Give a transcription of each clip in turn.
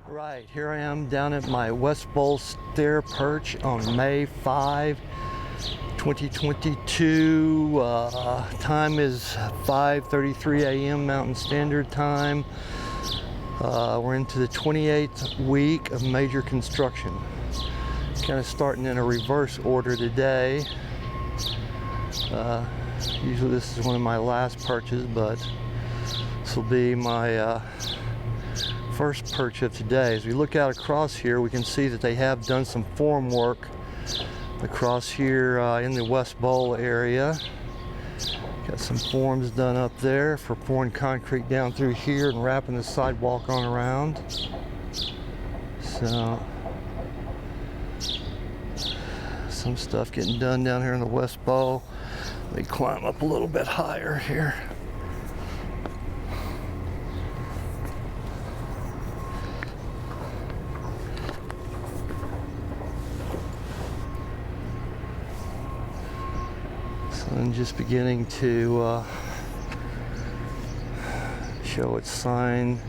Right, here I am down at my West Bowl Stair Perch on May 5, 2022. Time is 5:33 a.m. Mountain Standard Time. We're into the 28th week of major construction. Kind of starting in a reverse order today. Usually this is one of my last perches, but this will be my first perch of today. As we look out across here, we can see that they have done some form work across here in the West Bowl area. Got some forms done up there for pouring concrete down through here and wrapping the sidewalk on around. So some stuff getting done down here in the West Bowl. Let me climb up a little bit higher here. And just beginning to show its sign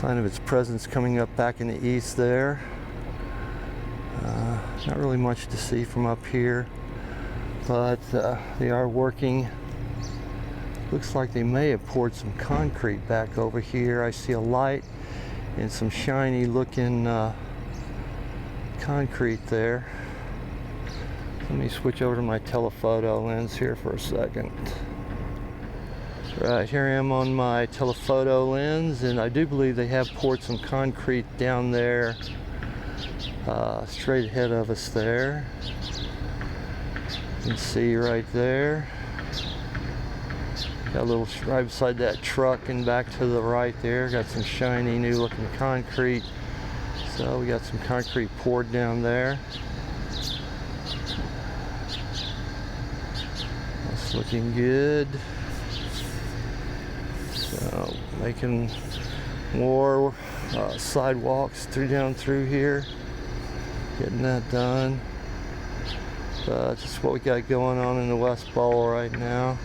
of its presence coming up back in the east there. Not really much to see from up here, but they are working. Looks like they may have poured some concrete back over here. I see a light and some shiny looking concrete there. Let me switch over to my telephoto lens here for a second. Right, here I am on my telephoto lens, and I do believe they have poured some concrete down there, straight ahead of us there. You can see right there. Got a little right beside that truck and back to the right there. Got some shiny new looking concrete. So we got some concrete poured down there. Looking good. So making more sidewalks down through here, getting that done. Just what we got going on in the West Bowl right now.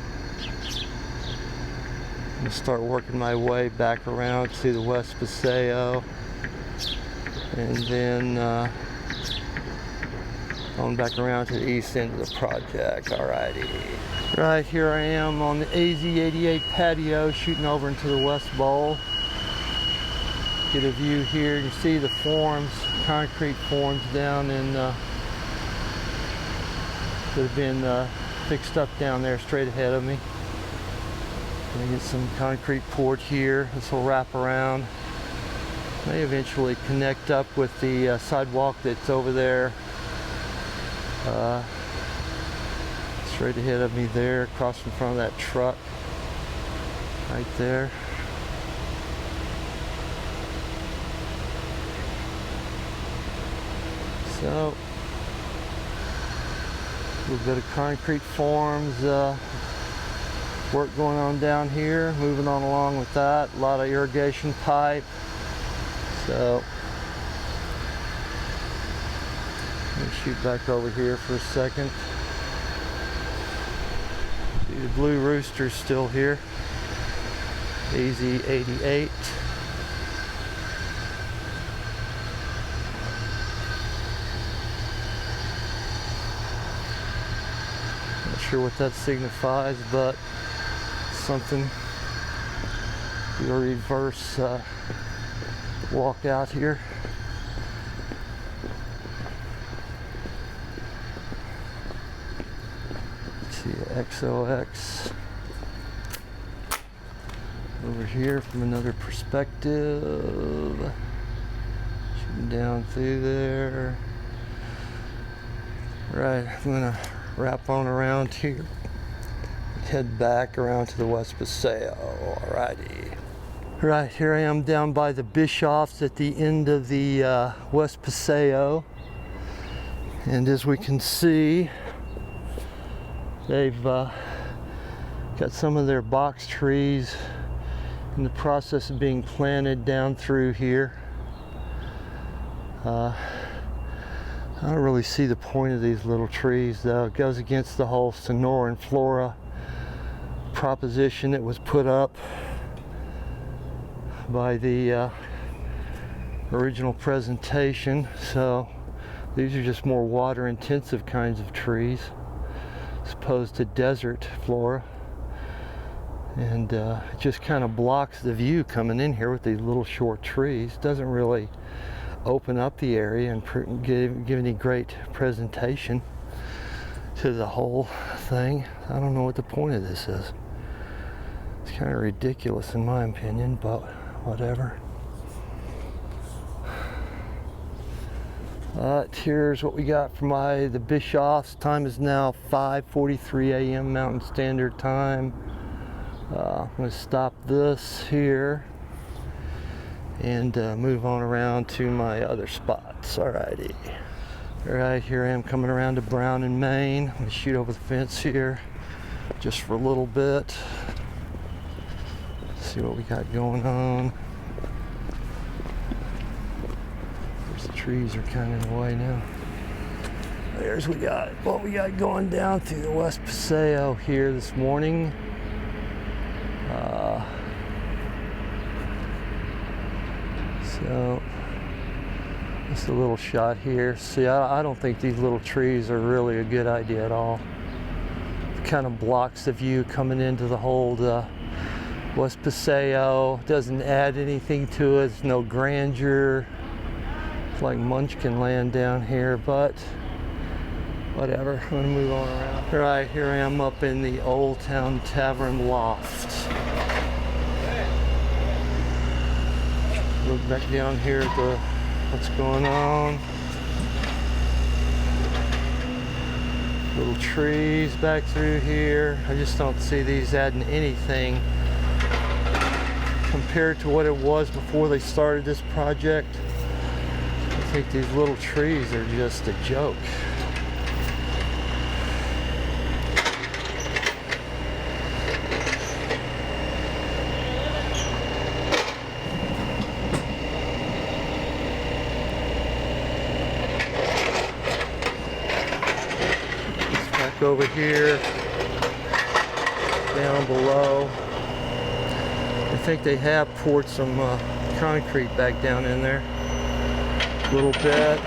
I'm gonna start working my way back around to the West Paseo, and then going back around to the east end of the project. Alrighty. Right, here I am on the AZ88 patio shooting over into the West Bowl. Get a view here. You can see the forms, concrete forms down in that have been fixed up down there straight ahead of me. Gonna get some concrete poured here. This will wrap around. May eventually connect up with the sidewalk that's over there. Straight ahead of me there, across in front of that truck, right there. So, a little bit of concrete forms, work going on down here, moving on along with that. A lot of irrigation pipe. So, let me shoot back over here for a second. See the blue rooster's still here. AZ88. Not sure what that signifies, but something. Do a reverse walk out here. XOX over here from another perspective, shooting down through there. Right, I'm gonna wrap on around here, head back around to the West Paseo. Alrighty. Right, here I am down by the Bischoffs at the end of the West Paseo, and as we can see, they've got some of their box trees in the process of being planted down through here. I don't really see the point of these little trees though. It goes against the whole Sonora and Flora proposition that was put up by the original presentation. So these are just more water intensive kinds of trees as opposed to desert flora. And it just kind of blocks the view coming in here with these little short trees. Doesn't really open up the area and give any great presentation to the whole thing. I don't know what the point of this is. It's kind of ridiculous in my opinion, but whatever. Here's what we got from the Bischoffs. Time is now 5:43 a.m. Mountain Standard Time. I'm going to stop this here and move on around to my other spots. Alrighty. Alright, here I am coming around to Brown and Main. I'm going to shoot over the fence here just for a little bit. See what we got going on. The trees are kind of in the way now. There's what we got going down through the West Paseo here this morning. So just a little shot here. See, I don't think these little trees are really a good idea at all. It kind of blocks the view coming into the whole West Paseo. Doesn't add anything to it. It's no grandeur. It's like Munchkin land down here, but whatever. I'm gonna move on around. All right, here I am up in the Old Town Tavern Loft. Look back down here at what's going on. Little trees back through here. I just don't see these adding anything compared to what it was before they started this project. I think these little trees are just a joke. Over here, down below. I think they have poured some concrete back down in there a little bit.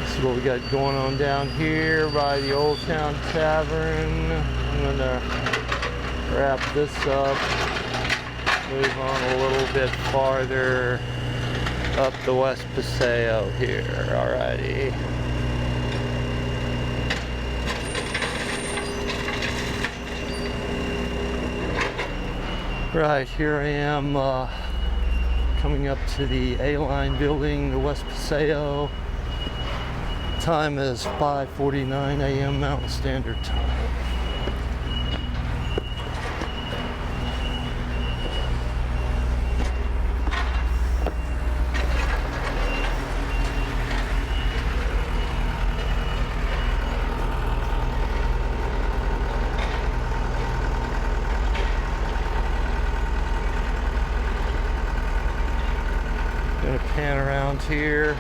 This is what we got going on down here by the Old Town Tavern. I'm going to wrap this up, move on a little bit farther up the West Paseo here. Alrighty. Right, here I am coming up to the A-Line building, the West Paseo. Time is 5:49 a.m. Mountain Standard Time. Gonna pan around here.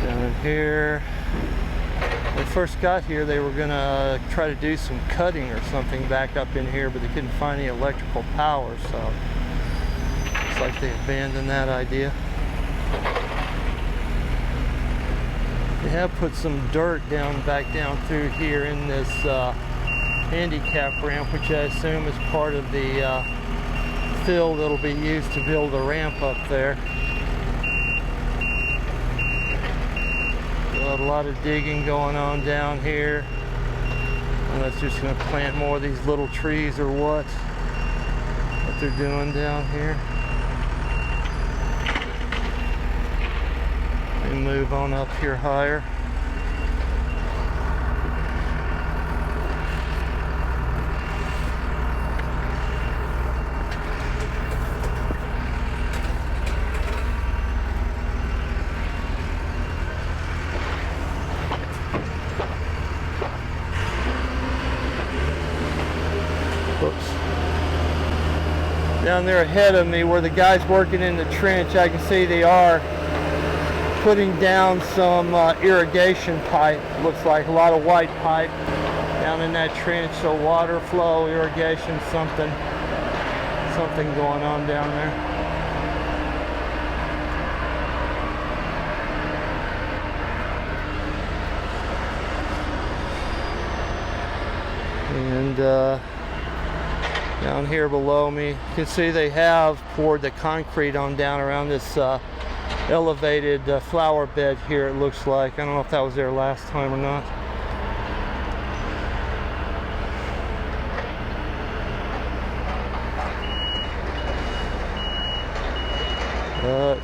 Down in here. When I first got here, they were gonna try to do some cutting or something back up in here, but they couldn't find any electrical power, so it's like they abandoned that idea. They have put some dirt back down through here in this handicap ramp, which I assume is part of the fill that'll be used to build a ramp up there. A lot of digging going on down here. And that's just going to plant more of these little trees or what they're doing down here. And move on up here higher. Down there ahead of me where the guys working in the trench, I can see they are putting down some irrigation pipe. Looks like a lot of white pipe down in that trench, so water flow, irrigation, something going on down there. And down here below me, you can see they have poured the concrete on down around this elevated flower bed here, it looks like. I don't know if that was there last time or not. But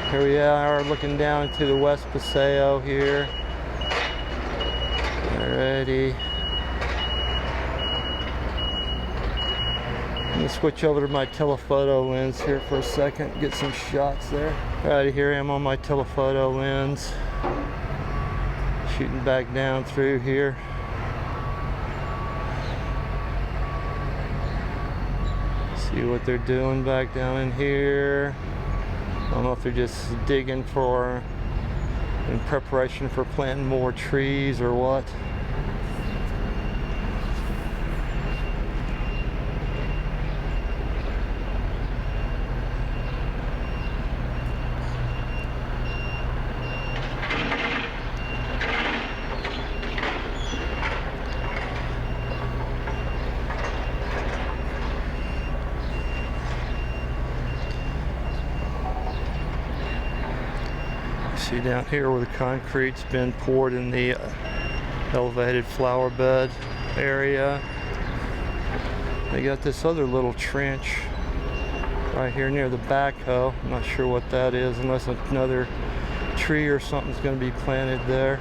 here we are looking down into the West Paseo here. Alrighty. I'm going to switch over to my telephoto lens here for a second, get some shots there. Alrighty, here I am on my telephoto lens. Shooting back down through here. See what they're doing back down in here. I don't know if they're just digging in preparation for planting more trees or what. See down here where the concrete's been poured in the elevated flower bed area. They got this other little trench right here near the backhoe. I'm not sure what that is, unless another tree or something's going to be planted there.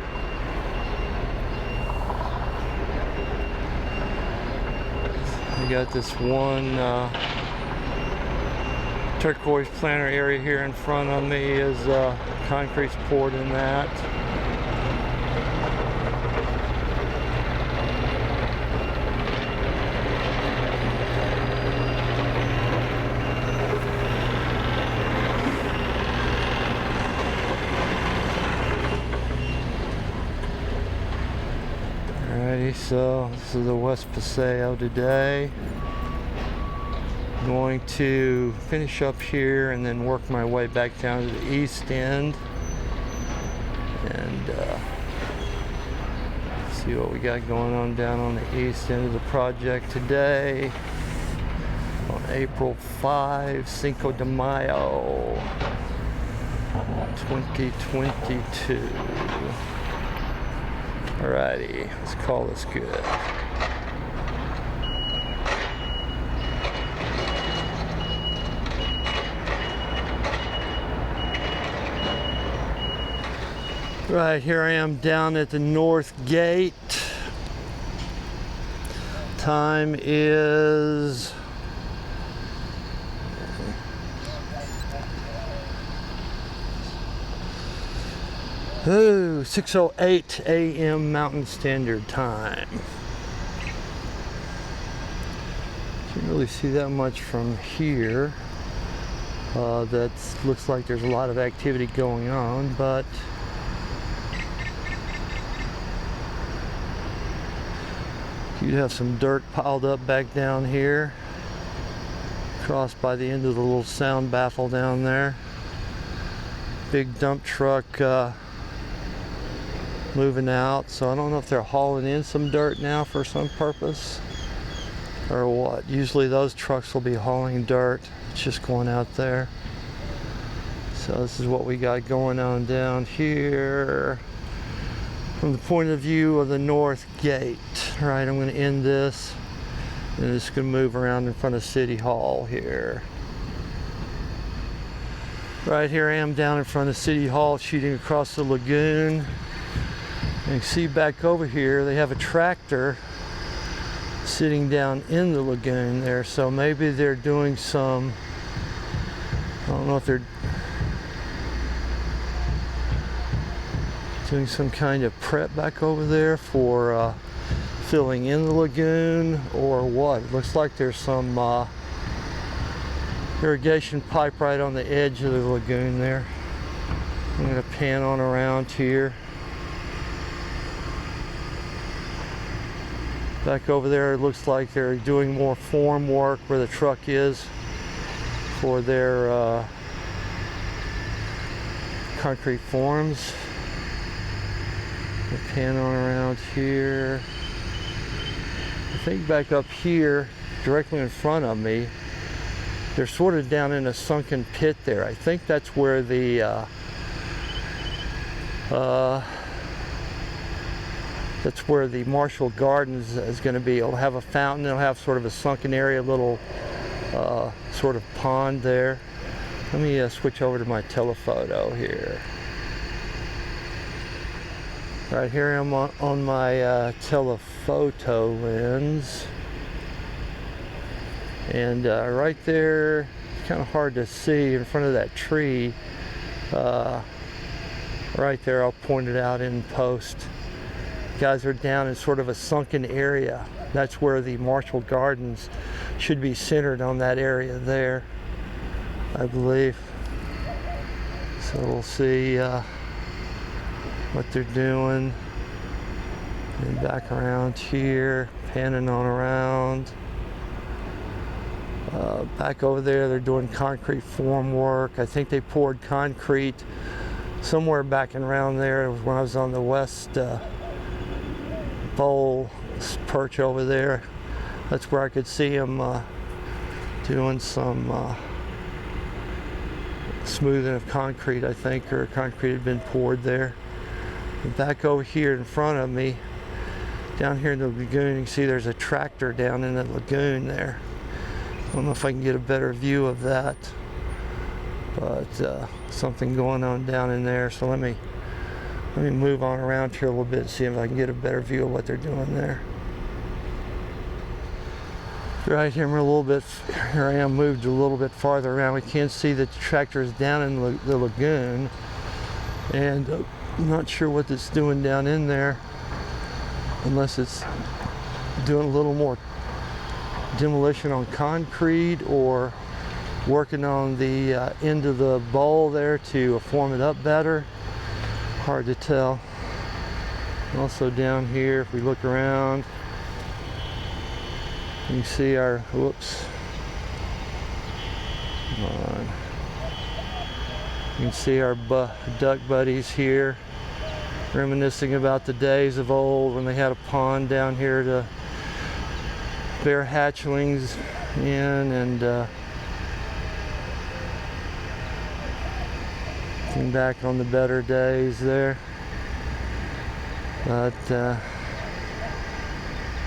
We got this one turquoise planter area here in front of me is concrete's poured in that. Alrighty, so this is the West Paseo today. Going to finish up here and then work my way back down to the east end and see what we got going on down on the east end of the project today on April 5, Cinco de Mayo 2022. Alrighty, let's call this good. Right, here I am down at the north gate. Time is 6:08 a.m. Mountain Standard Time. Can't really see that much from here. That looks like there's a lot of activity going on, but you'd have some dirt piled up back down here, crossed by the end of the little sound baffle down there. Big dump truck moving out, so I don't know if they're hauling in some dirt now for some purpose or what. Usually those trucks will be hauling dirt. It's just going out there. So this is what we got going on down here from the point of view of the north gate. All right, I'm going to end this and just going to move around in front of City Hall here. Right here I am down in front of City Hall shooting across the lagoon. And you can see back over here they have a tractor sitting down in the lagoon there, so maybe they're doing some, I don't know if they're doing some kind of prep back over there for filling in the lagoon or what. It looks like there's some irrigation pipe right on the edge of the lagoon there. I'm going to pan on around here. Back over there, it looks like they're doing more form work where the truck is for their concrete forms. Pan on around here. I think back up here, directly in front of me, they're sort of down in a sunken pit there. I think that's where the Marshall Gardens is going to be. It'll have a fountain. It'll have sort of a sunken area, a little sort of pond there. Let me switch over to my telephoto here. Right here I'm on my telephoto lens. And right there, it's kind of hard to see in front of that tree. Right there, I'll point it out in post. Guys are down in sort of a sunken area. That's where the Marshall Gardens should be centered, on that area there, I believe. So we'll see what they're doing. And back around here, panning on around. Back over there, they're doing concrete form work. I think they poured concrete somewhere back and around there. It was when I was on the West Bowl Perch over there. That's where I could see them doing some smoothing of concrete, I think, or concrete had been poured there. And back over here in front of me, down here in the lagoon, you can see there's a tractor down in the lagoon there. I don't know if I can get a better view of that, but something going on down in there. So let me move on around here a little bit and see if I can get a better view of what they're doing there. Right here, I'm a little bit. Here I am, moved a little bit farther around. We can't see that the tractor is down in the lagoon, and I'm not sure what it's doing down in there, unless it's doing a little more demolition on concrete or working on the end of the bowl there to form it up better. Hard to tell. Also down here, if we look around, you can see our, whoops, come on. You can see our duck buddies here, reminiscing about the days of old when they had a pond down here to bear hatchlings in, and looking back on the better days there. But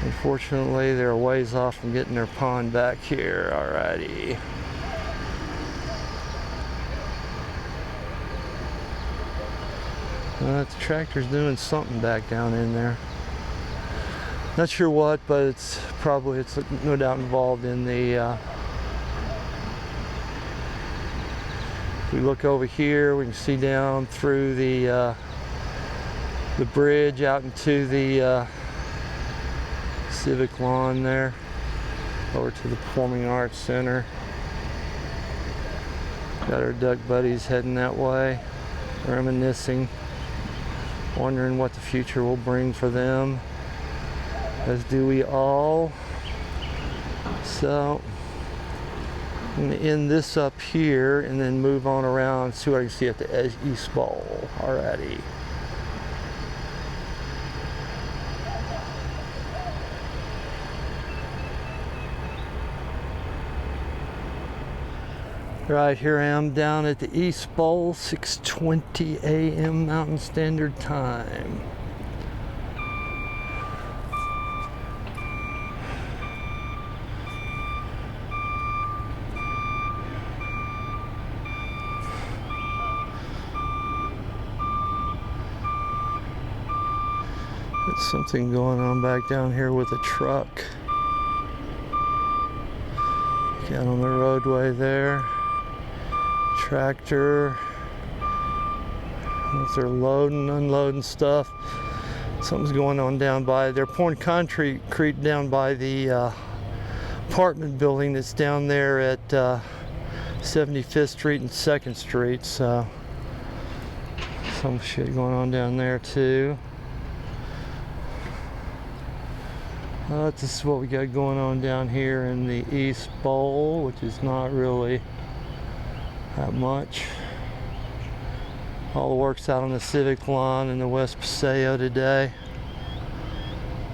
unfortunately, they're a ways off from getting their pond back here. Alrighty. The tractor's doing something back down in there. Not sure what, but it's no doubt involved in the. If we look over here, we can see down through the bridge out into the civic lawn there, over to the Performing Arts Center. Got our duck buddies heading that way, reminiscing, wondering what the future will bring for them, as do we all. So I'm going to end this up here and then move on around and see what I can see at the East Bowl. Alrighty. Right, here I am down at the East Bowl, 6:20 a.m. Mountain Standard Time. There's something going on back down here with a truck. Out on the roadway there. Tractor. If they're loading, unloading stuff. Something's going on down by. They're pouring concrete down by the apartment building that's down there at 75th Street and 2nd Street, so some shit going on down there too. This is what we got going on down here in the East Bowl, which is not really that much. All the work's out on the Civic lawn in the West Paseo today.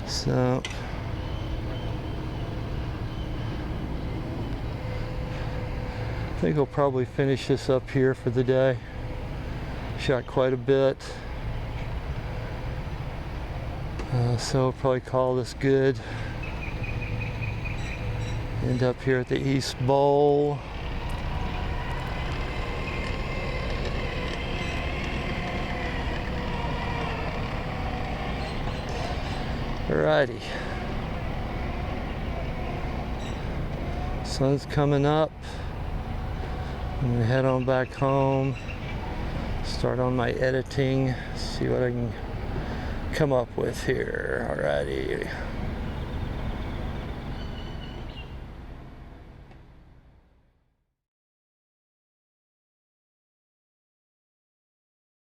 So I think I'll probably finish this up here for the day. Shot quite a bit. So I'll probably call this good. End up here at the East Bowl. Alrighty. Sun's coming up. I'm gonna head on back home. Start on my editing. See what I can come up with here. Alrighty.